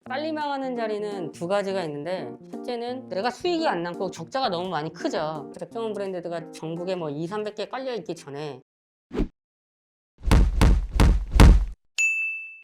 빨리 망하는 자리는 두 가지가 있는데, 첫째는 내가 수익이 안 남고 적자가 너무 많이 크죠. 백종원 브랜드가 전국에 뭐 2, 300개 깔려 있기 전에.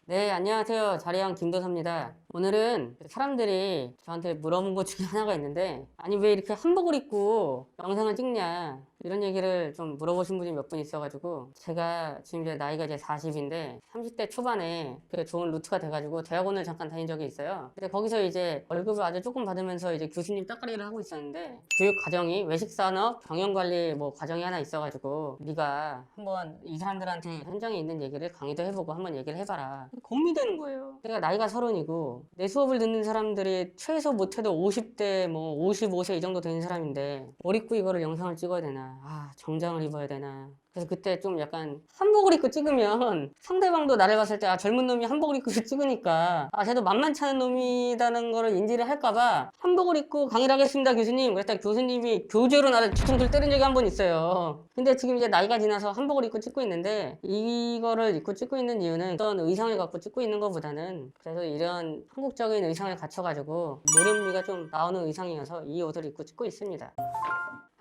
네, 안녕하세요. 자리형 김도섭입니다. 오늘은 사람들이 저한테 물어본 것 중에 하나가 있는데, 아니 왜 이렇게 한복을 입고 영상을 찍냐, 이런 얘기를 좀 물어보신 분이 몇 분 있어가지고, 제가 지금 이제 나이가 이제 40인데 30대 초반에 좋은 루트가 돼가지고 대학원을 잠깐 다닌 적이 있어요. 근데 거기서 이제 월급을 아주 조금 받으면서 이제 교수님 따까리를 하고 있었는데, 교육 과정이 외식산업 경영관리 뭐 과정이 하나 있어가지고, 네가 한번 이 사람들한테 현장에 있는 얘기를 강의도 해보고 한번 얘기를 해봐라, 고민되는 거예요. 내가 나이가 30이고 내 수업을 듣는 사람들이 최소 못해도 50대 뭐 55세 이 정도 되는 사람인데, 뭘 입고 이거를 영상을 찍어야 되나, 정장을 입어야 되나. 그래서 그때 좀 약간 한복을 입고 찍으면 상대방도 나를 봤을 때 젊은 놈이 한복을 입고 찍으니까 쟤도 만만치 않은 놈이라는 거를 인지를 할까봐 한복을 입고 강의를 하겠습니다 교수님, 그랬더니 교수님이 교재로 나를 뒤통수를 때린 적이 한 번 있어요. 근데 지금 이제 나이가 지나서 한복을 입고 찍고 있는데, 이거를 입고 찍고 있는 이유는 어떤 의상을 갖고 찍고 있는 것보다는, 그래서 이런 한국적인 의상을 갖춰가지고 노련미가 좀 나오는 의상이어서 이 옷을 입고 찍고 있습니다.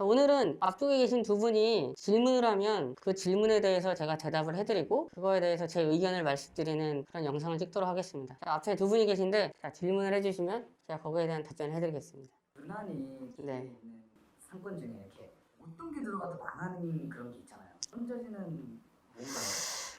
오늘은 앞쪽에 계신 두 분이 질문을 하면 그 질문에 대해서 제가 대답을 해드리고, 그거에 대해서 제 의견을 말씀드리는 그런 영상을 찍도록 하겠습니다. 앞에 두 분이 계신데 질문을 해주시면 제가 거기에 대한 답변을 해드리겠습니다. 무난히 네. 있는 상권 중에 이렇게 어떤 게 들어가도 망하는 그런 게 있잖아요. 그런 자리는 뭔가요?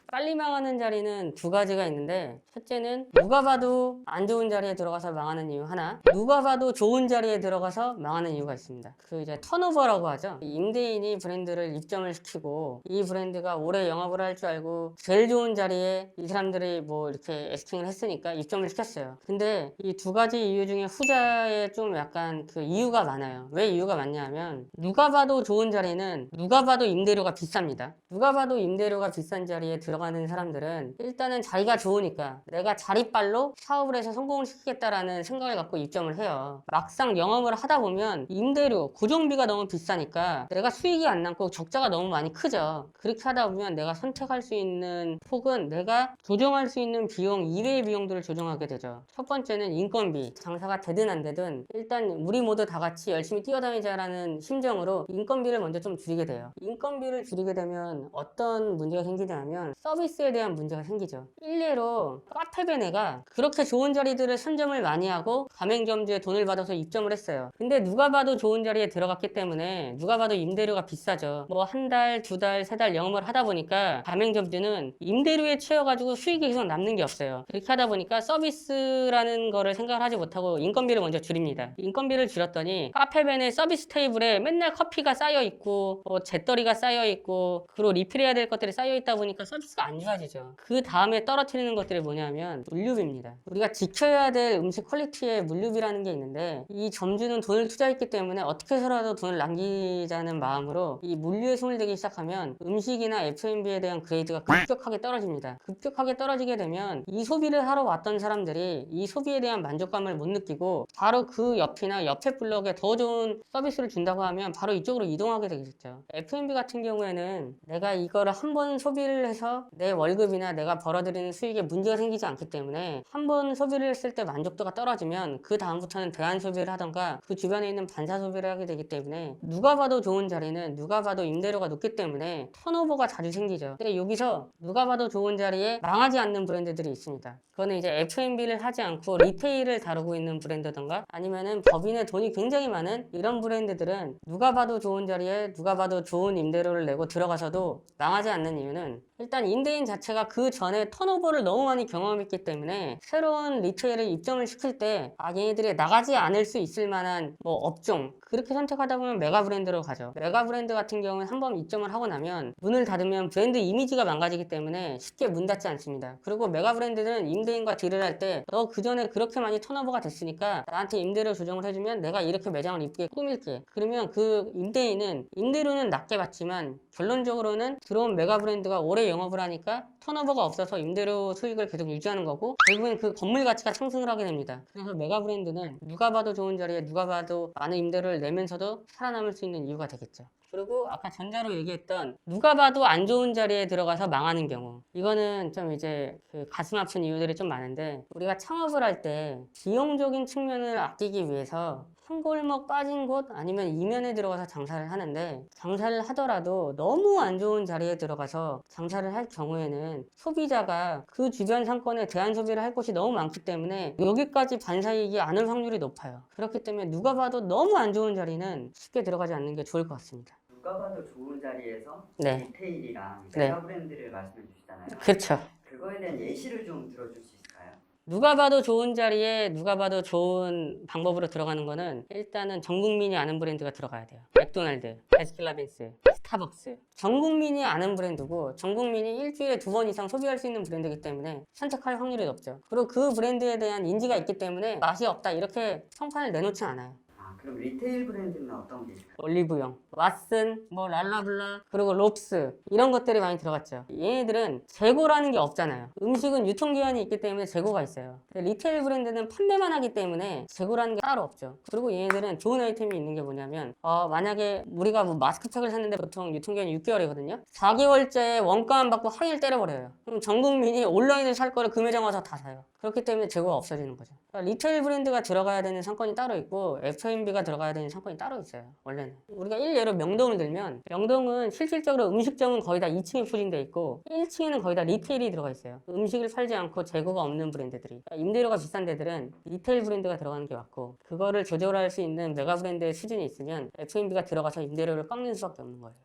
빨리 망하는 자리는 두 가지가 있는데, 첫째는 누가 봐도 안 좋은 자리에 들어가서 망하는 이유 하나, 누가 봐도 좋은 자리에 들어가서 망하는 이유가 있습니다. 그 이제 턴오버라고 하죠. 임대인이 브랜드를 입점을 시키고, 이 브랜드가 오래 영업을 할 줄 알고 제일 좋은 자리에 이 사람들이 뭐 이렇게 에스팅을 했으니까 입점을 시켰어요. 근데 이 두 가지 이유 중에 후자에 좀 약간 그 이유가 많아요. 왜 이유가 많냐 하면, 누가 봐도 좋은 자리는 누가 봐도 임대료가 비쌉니다. 누가 봐도 임대료가 비싼 자리에 들어가는 사람들은 일단은 자기가 좋으니까 내가 자리빨로 사업을 해서 성공을 시키겠다라는 생각을 갖고 입점을 해요. 막상 영업을 하다 보면 임대료, 고정비가 너무 비싸니까 내가 수익이 안 남고 적자가 너무 많이 크죠. 그렇게 하다 보면 내가 선택할 수 있는 폭은 내가 조정할 수 있는 비용 이외의 비용들을 조정하게 되죠. 첫 번째는 인건비. 장사가 되든 안 되든 일단 우리 모두 다 같이 열심히 뛰어다니자라는 심정으로 인건비를 먼저 좀 줄이게 돼요. 인건비를 줄이게 되면 어떤 문제가 생기냐면 서비스에 대한 문제가 생기죠. 일례로 카페베네가 그렇게 좋은 자리들을 선점을 많이 하고 가맹점주에 돈을 받아서 입점을 했어요. 근데 누가 봐도 좋은 자리에 들어갔기 때문에 누가 봐도 임대료가 비싸죠. 뭐 한 달, 두 달, 세 달 영업을 하다 보니까 가맹점주는 임대료에 채워가지고 수익이 계속 남는 게 없어요. 그렇게 하다 보니까 서비스라는 거를 생각을 하지 못하고 인건비를 먼저 줄입니다. 인건비를 줄였더니 카페베네 서비스 테이블에 맨날 커피가 쌓여 있고 뭐 잿더리가 쌓여 있고 그리고 리필해야 될 것들이 쌓여 있다 보니까 서비스가 안 좋아지죠. 그 다음에 떨어뜨리는 것들이 뭐냐면 물류비입니다. 우리가 지켜야 될 음식 퀄리티의 물류비라는 게 있는데, 이 점주는 돈을 투자했기 때문에 어떻게 해서라도 돈을 남기자는 마음으로 이 물류에 손을 대기 시작하면 음식이나 F&B에 대한 그레이드가 급격하게 떨어집니다. 급격하게 떨어지게 되면 이 소비를 하러 왔던 사람들이 이 소비에 대한 만족감을 못 느끼고 바로 그 옆이나 옆에 블럭에 더 좋은 서비스를 준다고 하면 바로 이쪽으로 이동하게 되겠죠. F&B 같은 경우에는 내가 이거를 한 번 소비를 해서 내 월급이나 내가 벌어들이는 수익에 문제가 생기지 않기 때문에 한 번 소비를 했을 때 만족도가 떨어지면 그 다음부터는 대안 소비를 하던가 그 주변에 있는 반사 소비를 하게 되기 때문에, 누가 봐도 좋은 자리는 누가 봐도 임대료가 높기 때문에 턴오버가 자주 생기죠. 근데 여기서 누가 봐도 좋은 자리에 망하지 않는 브랜드들이 있습니다. 그거는 이제 F&B를 하지 않고 리테일을 다루고 있는 브랜드던가 아니면은 법인의 돈이 굉장히 많은 이런 브랜드들은 누가 봐도 좋은 자리에 누가 봐도 좋은 임대료를 내고 들어가서도 망하지 않는 이유는, 일단 임대인 자체가 그 전에 턴오버를 너무 많이 경험했기 때문에 새로운 리테일을 입점을 시킬 때 얘네들이 나가지 않을 수 있을 만한 뭐 업종, 그렇게 선택하다 보면 메가 브랜드로 가죠. 메가 브랜드 같은 경우는 한번 입점을 하고 나면 문을 닫으면 브랜드 이미지가 망가지기 때문에 쉽게 문 닫지 않습니다. 그리고 메가 브랜드는 임대인과 딜을 할 때 너 그전에 그렇게 많이 턴오버가 됐으니까 나한테 임대료 조정을 해주면 내가 이렇게 매장을 이쁘게 꾸밀게. 그러면 그 임대인은 임대료는 낮게 받지만 결론적으로는 들어온 메가 브랜드가 오래 영업을 하니까 턴오버가 없어서 임대료 수익을 계속 유지하는 거고, 결국엔 그 건물 가치가 상승을 하게 됩니다. 그래서 메가 브랜드는 누가 봐도 좋은 자리에 누가 봐도 많은 임대료를 내면서도 살아남을 수 있는 이유가 되겠죠. 그리고 아까 전자로 얘기했던 누가 봐도 안 좋은 자리에 들어가서 망하는 경우, 이거는 좀 이제 그 가슴 아픈 이유들이 좀 많은데, 우리가 창업을 할 때 비용적인 측면을 아끼기 위해서 한 골목 빠진 곳 아니면 이면에 들어가서 장사를 하는데, 장사를 하더라도 너무 안 좋은 자리에 들어가서 장사를 할 경우에는 소비자가 그 주변 상권에 대한 소비를 할 곳이 너무 많기 때문에 여기까지 반사이익이 않을 확률이 높아요. 그렇기 때문에 누가 봐도 너무 안 좋은 자리는 쉽게 들어가지 않는 게 좋을 것 같습니다. 누가 봐도 좋은 자리에서 네. 리테일이랑 네. 메가 브랜드를 말씀해 주시잖아요. 그렇죠. 그거에 대한 예시를 좀 들어줄 수 있을까요? 누가 봐도 좋은 자리에 누가 봐도 좋은 방법으로 들어가는 거는 일단은 전 국민이 아는 브랜드가 들어가야 돼요. 맥도날드, 바스킨라빈스, 스타벅스. 전 국민이 아는 브랜드고 전 국민이 일주일에 2번 이상 소비할 수 있는 브랜드이기 때문에 선택할 확률이 높죠. 그리고 그 브랜드에 대한 인지가 있기 때문에 맛이 없다 이렇게 평판을 내놓지 않아요. 그럼 리테일 브랜드는 어떤 게 있을까요? 올리브영, 왓슨, 뭐 랄라블라, 그리고 롭스 이런 것들이 많이 들어갔죠. 얘네들은 재고라는 게 없잖아요. 음식은 유통기한이 있기 때문에 재고가 있어요. 근데 리테일 브랜드는 판매만 하기 때문에 재고라는 게 따로 없죠. 그리고 얘네들은 좋은 아이템이 있는 게 뭐냐면 만약에 우리가 뭐 마스크팩을 샀는데 보통 유통기한이 6개월이거든요. 4개월째 원가만 받고 할인을 때려버려요. 그럼 전 국민이 온라인에서 살 거를 그 매장 와서 다 사요. 그렇기 때문에 재고가 없어지는 거죠. 그러니까 리테일 브랜드가 들어가야 되는 상권이 따로 있고 F&B가 들어가야 되는 상권이 따로 있어요. 원래는. 우리가 일례로 명동을 들면 명동은 실질적으로 음식점은 거의 다 2층에 포진되어 있고 1층에는 거의 다 리테일이 들어가 있어요. 음식을 팔지 않고 재고가 없는 브랜드들이. 그러니까 임대료가 비싼 데들은 리테일 브랜드가 들어가는 게 맞고 그거를 조절할 수 있는 메가 브랜드의 수준이 있으면 F&B가 들어가서 임대료를 깎는 수밖에 없는 거예요.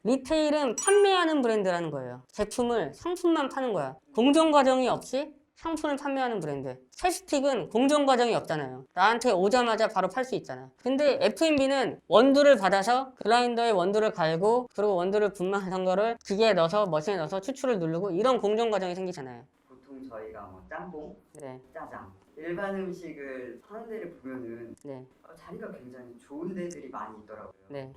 리테일은 판매하는 브랜드라는 거예요. 제품을, 상품만 파는 거야. 공정 과정이 없이 상품을 판매하는 브랜드. 채스틱은 공정 과정이 없잖아요. 나한테 오자마자 바로 팔 수 있잖아. 근데 F&B는 원두를 받아서 그라인더에 원두를 갈고 그리고 원두를 분말한 거를 기계에 넣어서 머신에 넣어서 추출을 누르고 이런 공정 과정이 생기잖아요. 보통 저희가 뭐 짬뽕, 네. 짜장 일반 음식을 파는 데를 보면은 네. 자리가 굉장히 좋은 데들이 많이 있더라고요. 네.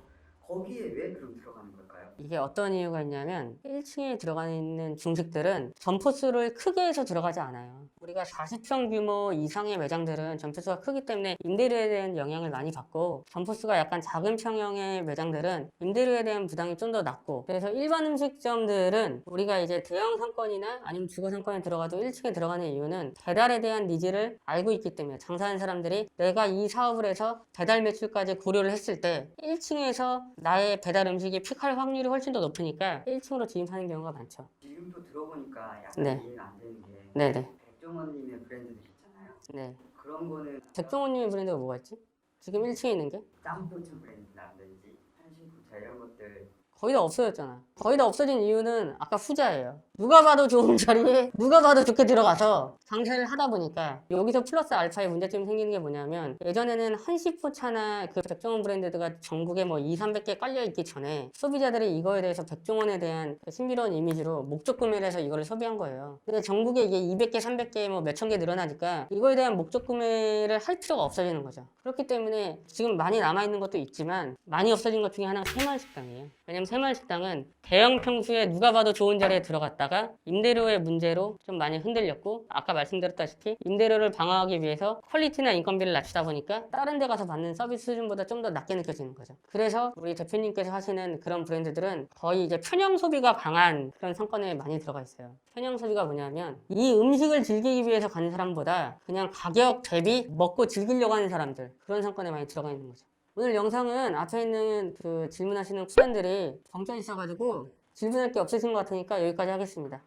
거기에 왜 그럼 들어가는 걸까요? 이게 어떤 이유가 있냐면 1층에 들어가 있는 중식들은 점포수를 크게 해서 들어가지 않아요. 우리가 40평 규모 이상의 매장들은 점포수가 크기 때문에 임대료에 대한 영향을 많이 받고 점포수가 약간 작은 평형의 매장들은 임대료에 대한 부담이 좀 더 낮고 그래서 일반 음식점들은 우리가 이제 대형 상권이나 아니면 주거 상권에 들어가도 1층에 들어가는 이유는 배달에 대한 니즈를 알고 있기 때문에 장사하는 사람들이 내가 이 사업을 해서 배달 매출까지 고려를 했을 때 1층에서 나의 배달 음식이 픽할 확률이 훨씬 더 높으니까 1층으로 진입하는 경우가 많죠. 지금 또 들어보니까 약간 네. 이해가 안 되는 게 네네. 백종원님의 브랜드들 있잖아요. 네. 그런 거는 백종원님의 브랜드가 뭐가 있지? 지금 1층에 있는 게? 짬뽕 브랜드라든지 한신쿠차 이런 것들 거의 다 없어졌잖아. 거의 다 없어진 이유는 아까 후자예요. 누가 봐도 좋은 자리에 누가 봐도 좋게 들어가서 장사를 하다 보니까 여기서 플러스 알파의 문제점이 생기는 게 뭐냐면 예전에는 한시푸차나 그 백종원 브랜드가 전국에 뭐 200~300개 깔려있기 전에 소비자들이 이거에 대해서 백종원에 대한 신비로운 이미지로 목적 구매를 해서 이거를 소비한 거예요. 근데 전국에 이게 200개, 300개 뭐 몇천 개 늘어나니까 이거에 대한 목적 구매를 할 필요가 없어지는 거죠. 그렇기 때문에 지금 많이 남아있는 것도 있지만 많이 없어진 것 중에 하나가 새마을식당이에요. 왜냐면 새마을식당은 대형 평수에 누가 봐도 좋은 자리에 들어갔다가 임대료의 문제로 좀 많이 흔들렸고 아까 말씀드렸다시피 임대료를 방어하기 위해서 퀄리티나 인건비를 낮추다 보니까 다른 데 가서 받는 서비스 수준보다 좀 더 낮게 느껴지는 거죠. 그래서 우리 대표님께서 하시는 그런 브랜드들은 거의 이제 편향 소비가 강한 그런 상권에 많이 들어가 있어요. 편향 소비가 뭐냐면 이 음식을 즐기기 위해서 가는 사람보다 그냥 가격 대비 먹고 즐기려고 하는 사람들 그런 상권에 많이 들어가 있는 거죠. 오늘 영상은 앞에 있는 그 질문하시는 쿠션들이 정ใจ있어가지고 질문할 게 없으신 것 같으니까 여기까지 하겠습니다.